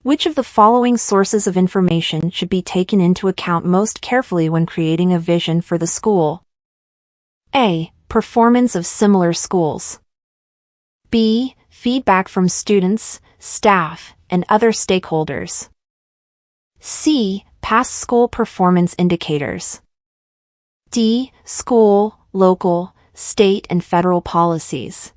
Which of the following sources of information should be taken into account most carefully when creating a vision for the school? A. Performance of similar schools. B. Feedback from students, staff, and other stakeholders. C. Past school performance indicators. D. School, local, state, and federal policies.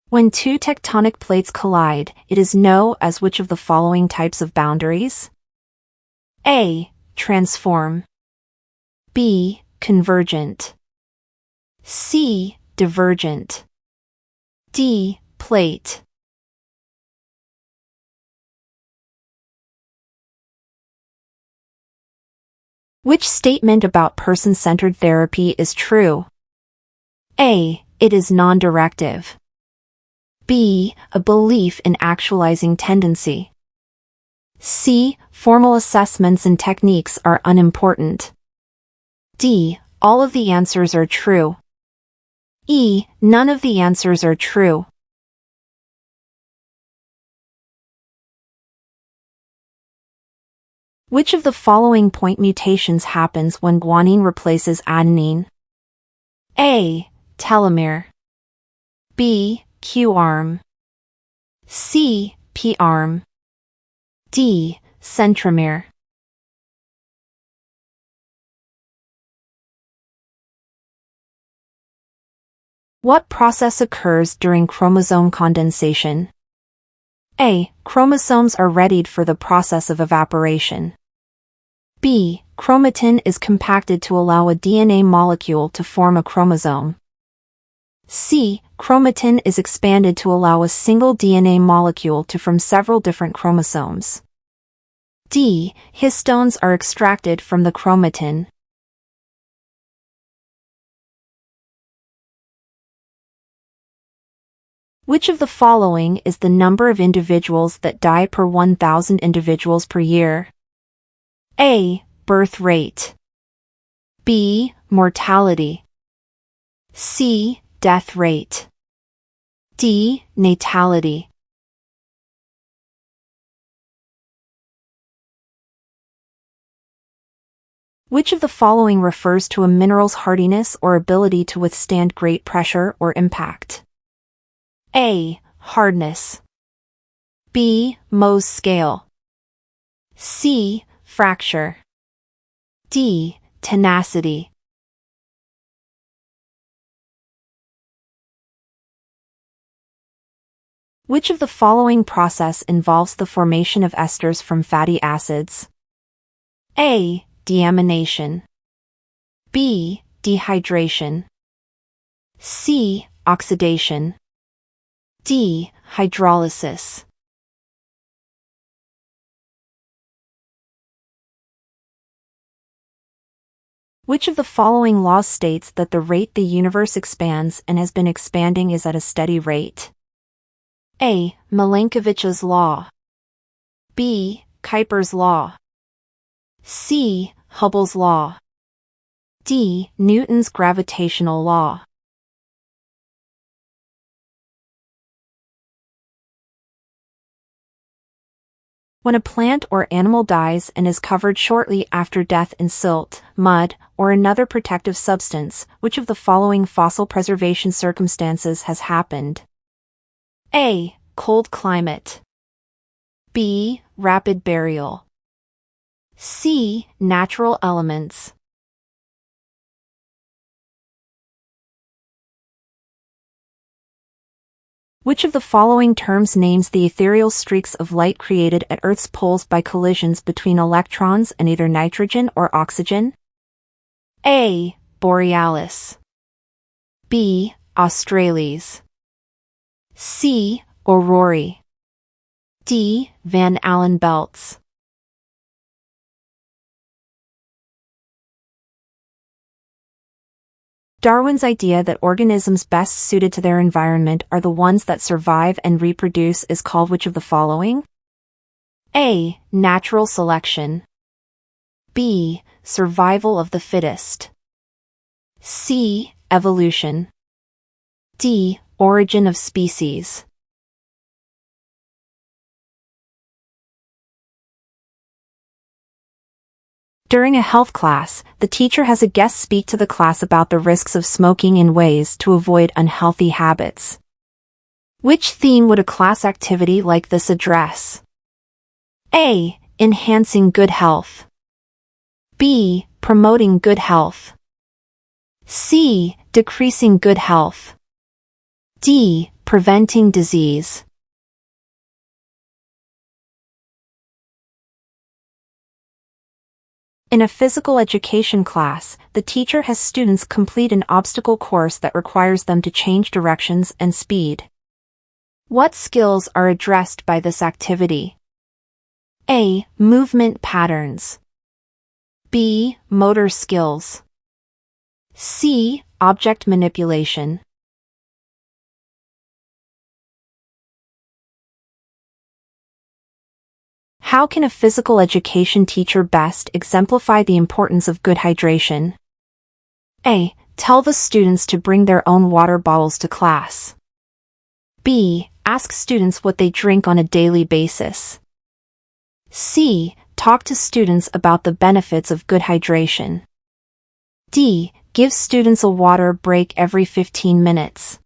When two tectonic plates collide, it is known as which of the following types of boundaries? A. Transform. B. Convergent. C. Divergent. D. Plate. Which statement about person-centered therapy is true? A. It is non-directive. B. A belief in actualizing tendency. C. Formal assessments and techniques are unimportant. D. All of the answers are true. E. None of the answers are true. Which of the following point mutations happens when guanine replaces adenine? A. Telomere. B. Q-arm. C. P-arm. D. Centromere. What process occurs during chromosome condensation? A. Chromosomes are readied for the process of evaporation. B. Chromatin is compacted to allow a DNA molecule to form a chromosome. C. Chromatin is expanded to allow a single DNA molecule to form several different chromosomes. D. Histones are extracted from the chromatin. Which of the following is the number of individuals that die per 1,000 individuals per year? A. Birth rate. B. Mortality. C. Death rate. D. Natality. Which of the following refers to a mineral's hardiness or ability to withstand great pressure or impact? A. Hardness. B. Mohs scale. C. Fracture. D. Tenacity. Which of the following process involves the formation of esters from fatty acids? A. Deamination. B. Dehydration. C. Oxidation. D. Hydrolysis. Which of the following laws states that the rate the universe expands and has been expanding is at a steady rate? A. Milankovich's law. B. Kuiper's law. C. Hubble's law. D. Newton's gravitational law. When a plant or animal dies and is covered shortly after death in silt, mud, or another protective substance, which of the following fossil preservation circumstances has happened? A. Cold climate. B. Rapid burial. C. Natural elements. Which of the following terms names the ethereal streaks of light created at Earth's poles by collisions between electrons and either nitrogen or oxygen? A. Borealis. B. Australis. C. Aurorae. D. Van Allen belts. Darwin's idea that organisms best suited to their environment are the ones that survive and reproduce is called which of the following? A. Natural selection. B. Survival of the fittest. C. Evolution. D. Origin of species. During a health class, the teacher has a guest speak to the class about the risks of smoking and ways to avoid unhealthy habits. Which theme would a class activity like this address? A. Enhancing good health. B. Promoting good health. C. Decreasing good health. D. Preventing disease. In a physical education class, the teacher has students complete an obstacle course that requires them to change directions and speed. What skills are addressed by this activity? A. Movement patterns. B. Motor skills. C. Object manipulation. How can a physical education teacher best exemplify the importance of good hydration? A. Tell the students to bring their own water bottles to class. B. Ask students what they drink on a daily basis. C. Talk to students about the benefits of good hydration. D. Give students a water break every 15 minutes.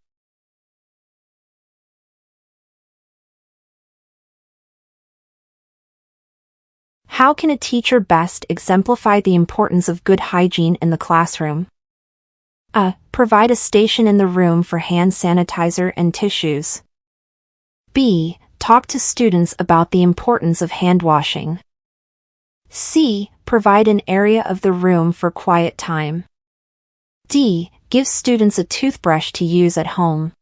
How can a teacher best exemplify the importance of good hygiene in the classroom? A. Provide a station in the room for hand sanitizer and tissues. B. Talk to students about the importance of hand washing. C. Provide an area of the room for quiet time. D. Give students a toothbrush to use at home.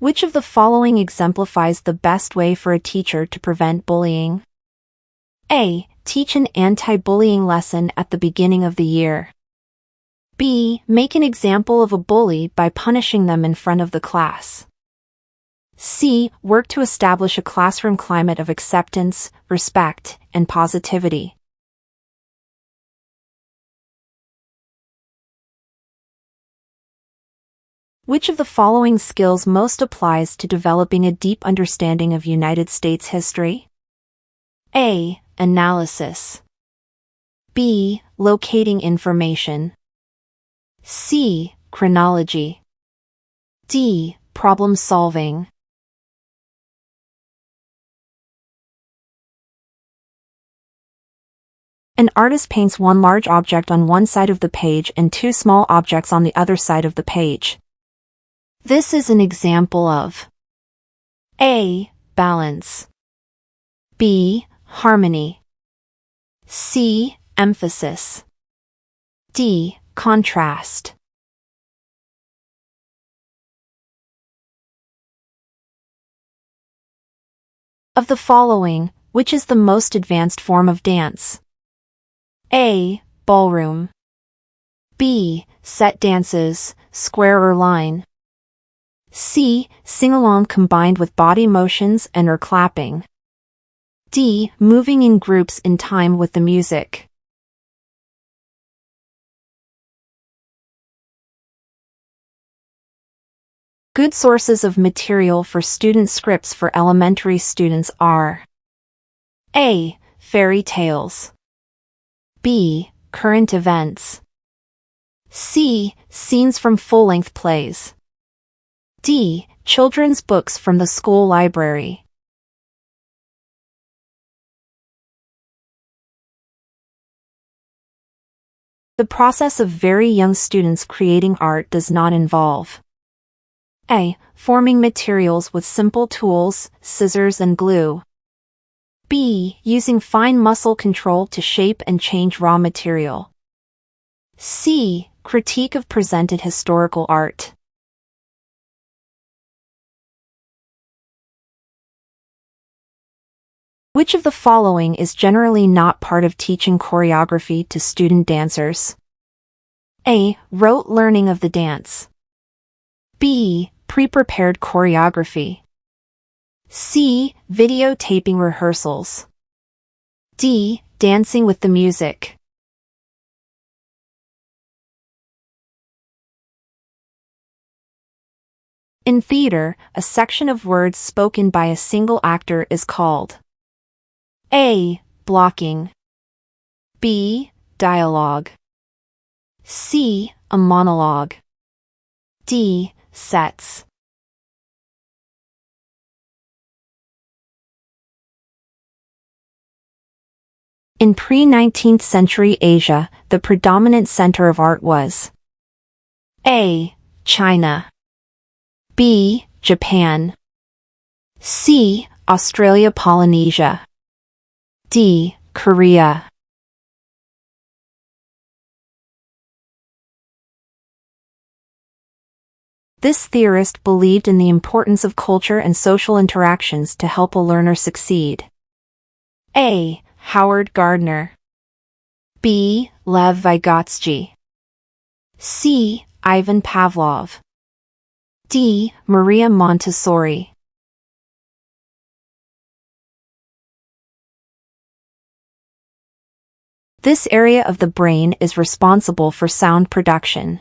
Which of the following exemplifies the best way for a teacher to prevent bullying? A. Teach an anti-bullying lesson at the beginning of the year. B. Make an example of a bully by punishing them in front of the class. C. Work to establish a classroom climate of acceptance, respect, and positivity. Which of the following skills most applies to developing a deep understanding of United States history? A. Analysis. B. Locating information. C. Chronology. D. Problem solving. An artist paints one large object on one side of the page and two small objects on the other side of the page. This is an example of A. Balance. B. Harmony. C. Emphasis. D. Contrast. Of the following, which is the most advanced form of dance? A. Ballroom. B. Set dances, square or line. C. Sing-along combined with body motions and/or clapping. D. Moving in groups in time with the music. Good sources of material for student scripts for elementary students are A. Fairy tales. B. Current events. C. Scenes from full-length plays. D. Children's books from the school library. The process of very young students creating art does not involve A. Forming materials with simple tools, scissors and glue. B. Using fine muscle control to shape and change raw material. C. Critique of presented historical art. Which of the following is generally not part of teaching choreography to student dancers? A. Rote learning of the dance. B. Pre-prepared choreography. C. Videotaping rehearsals. D. Dancing with the music. In theater, a section of words spoken by a single actor is called A. Blocking, B. Dialogue, C. A monologue, D. Sets. In pre-19th century Asia, the predominant center of art was A. China, B. Japan, C. Australia Polynesia, D. Korea. This theorist believed in the importance of culture and social interactions to help a learner succeed. A. Howard Gardner, B. Lev Vygotsky, C. Ivan Pavlov, D. Maria Montessori. This area of the brain is responsible for sound production.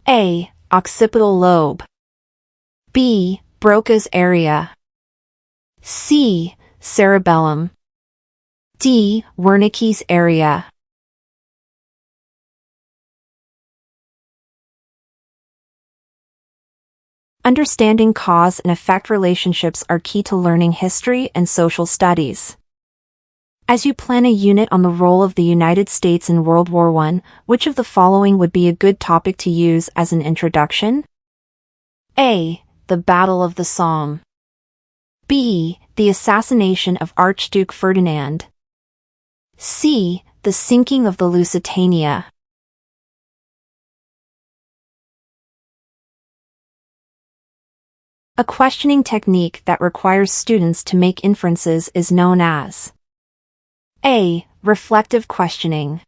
A. Occipital lobe, B. Broca's area, C. Cerebellum, D. Wernicke's area. Understanding cause and effect relationships are key to learning history and social studies. As you plan a unit on the role of the United States in World War I, which of the following would be a good topic to use as an introduction? A. The Battle of the Somme, B. The assassination of Archduke Ferdinand, C. The sinking of the Lusitania. A questioning technique that requires students to make inferences is known as A. Reflective questioning,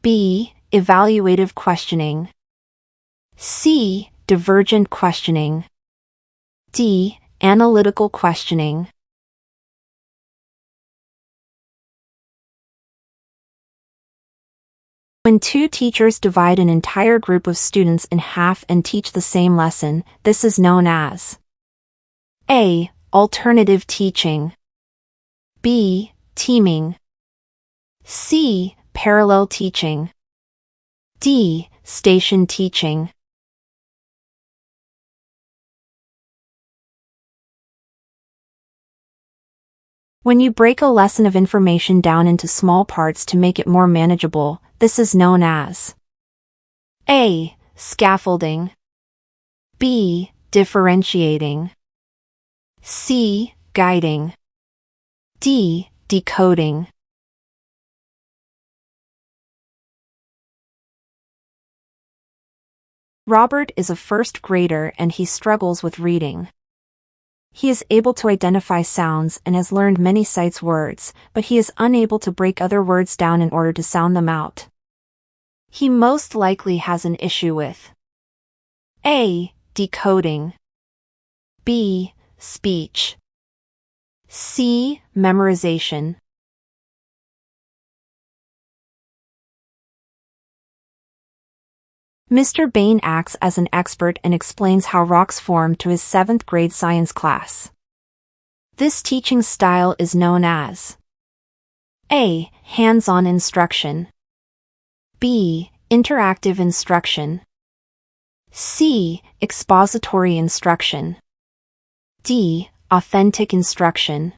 B. Evaluative questioning, C. Divergent questioning, D. Analytical questioning. When two teachers divide an entire group of students in half and teach the same lesson, this is known as A. Alternative teaching, B. Teaming, C. Parallel teaching, D. Station teaching. When you break a lesson of information down into small parts to make it more manageable, this is known as A. Scaffolding, B. Differentiating, C. Guiding, D. Decoding. Robert is a first grader and he struggles with reading. He is able to identify sounds and has learned many sight words, but he is unable to break other words down in order to sound them out. He most likely has an issue with A. Decoding, B. Speech, C. Memorization. Mr. Bain acts as an expert and explains how rocks form to his 7th grade science class. This teaching style is known as A. Hands-on instruction, B. Interactive instruction, C. Expository instruction, D. Authentic instruction.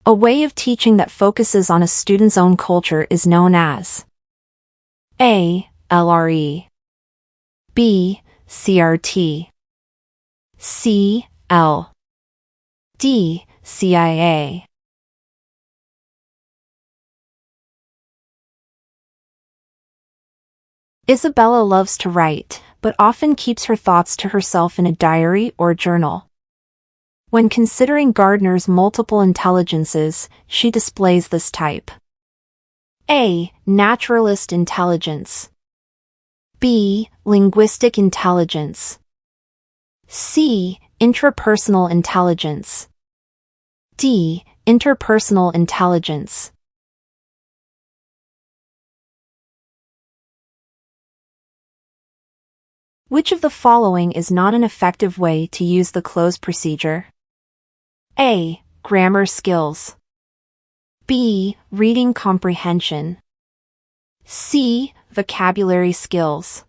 A way of teaching that focuses on a student's own culture is known as A. LRE, B. CRT, C. L, D. CIA. Isabella loves to write, but often keeps her thoughts to herself in a diary or journal. When considering Gardner's multiple intelligences, she displays this type. A. Naturalist intelligence, B. Linguistic intelligence, C. Intrapersonal intelligence, D. Interpersonal intelligence. Which of the following is not an effective way to use the Cloze procedure? A. Grammar skills. B. Reading comprehension. C. Vocabulary skills.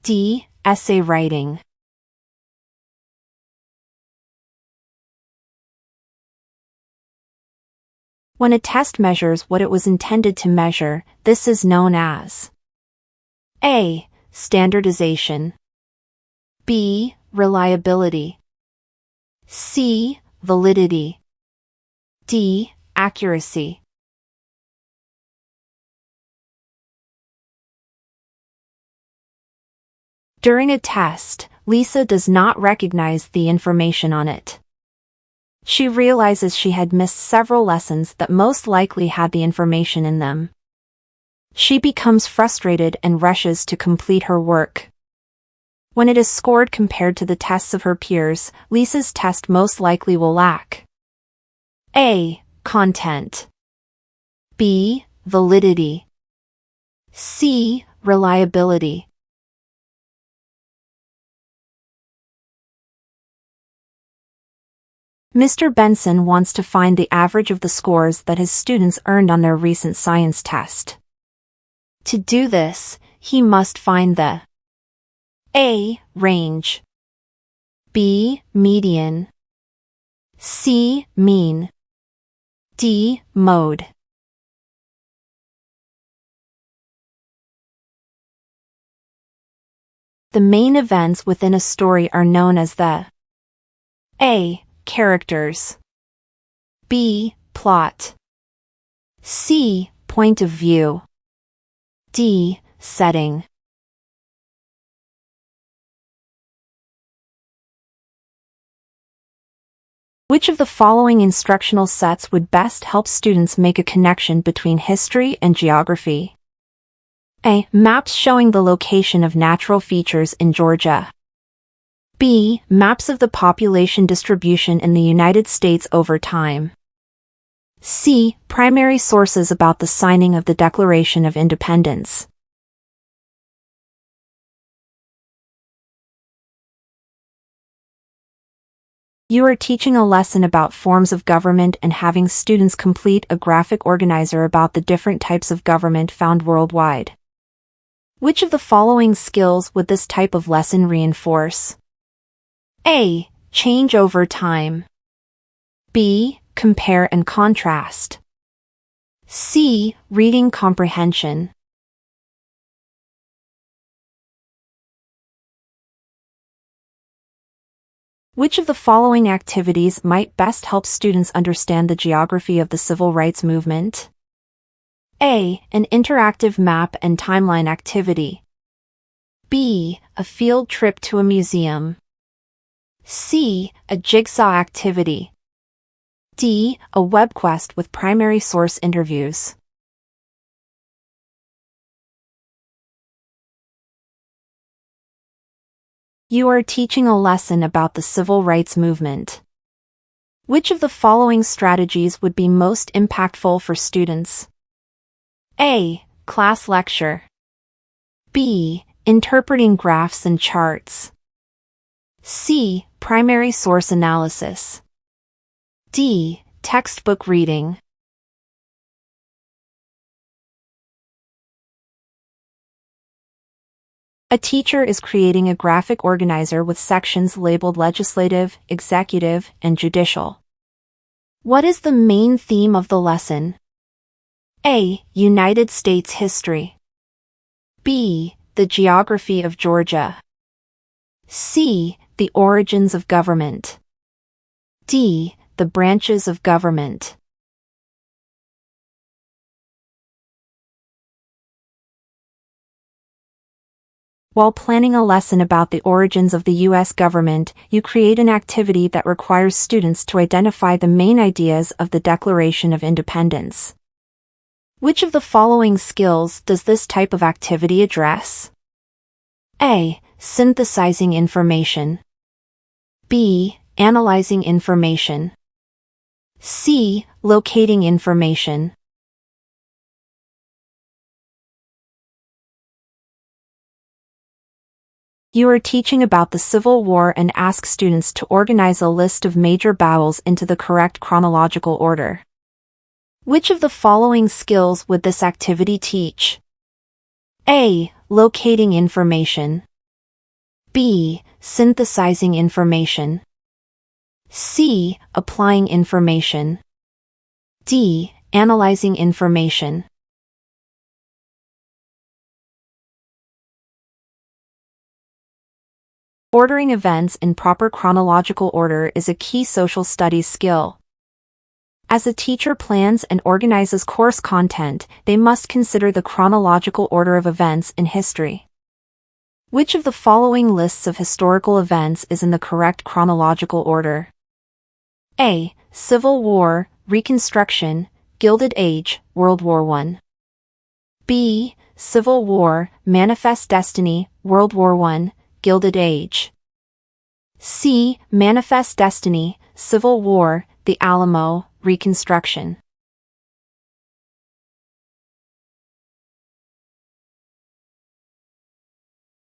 D. Essay writing. When a test measures what it was intended to measure, this is known as A. Standardization. B. Reliability. C. Validity. D. Accuracy. During a test, Lisa does not recognize the information on it. She realizes she had missed several lessons that most likely had the information in them. She becomes frustrated and rushes to complete her work. When it is scored compared to the tests of her peers, Lisa's test most likely will lack A. Content. B. Validity. C. Reliability. Mr. Benson wants to find the average of the scores that his students earned on their recent science test. To do this, he must find the A. Range. B. Median. C. Mean. D. Mode. The main events within a story are known as the A. Characters. B. Plot. C. Point of view. D. Setting. Which of the following instructional sets would best help students make a connection between history and geography? A. Maps showing the location of natural features in Georgia. B. Maps of the population distribution in the United States over time. C. Primary sources about the signing of the Declaration of Independence. You are teaching a lesson about forms of government and having students complete a graphic organizer about the different types of government found worldwide. Which of the following skills would this type of lesson reinforce? A. Change over time. B. Compare and contrast. C. Reading comprehension. Which of the following activities might best help students understand the geography of the civil rights movement? A. An interactive map and timeline activity. B. A field trip to a museum. C. A jigsaw activity. D. A web quest with primary source interviews. You are teaching a lesson about the civil rights movement. Which of the following strategies would be most impactful for students? A. Class lecture. B. Interpreting graphs and charts. C. Primary source analysis. D. Textbook reading. A teacher is creating a graphic organizer with sections labeled legislative, executive, and judicial. What is the main theme of the lesson? A. United States history. B. The geography of Georgia. C. The origins of government. D. The branches of government. While planning a lesson about the origins of the U.S. government, you create an activity that requires students to identify the main ideas of the Declaration of Independence. Which of the following skills does this type of activity address? A. Synthesizing information. B. Analyzing information. C. Locating information. You are teaching about the Civil War and ask students to organize a list of major battles into the correct chronological order. Which of the following skills would this activity teach? A. Locating information. B. Synthesizing information. C. Applying information. D. Analyzing information. Ordering events in proper chronological order is a key social studies skill. As a teacher plans and organizes course content, they must consider the chronological order of events in history. Which of the following lists of historical events is in the correct chronological order? A. Civil War, Reconstruction, Gilded Age, World War I. B. Civil War, Manifest Destiny, World War I, Gilded Age. C. Manifest Destiny, Civil War, The Alamo, Reconstruction.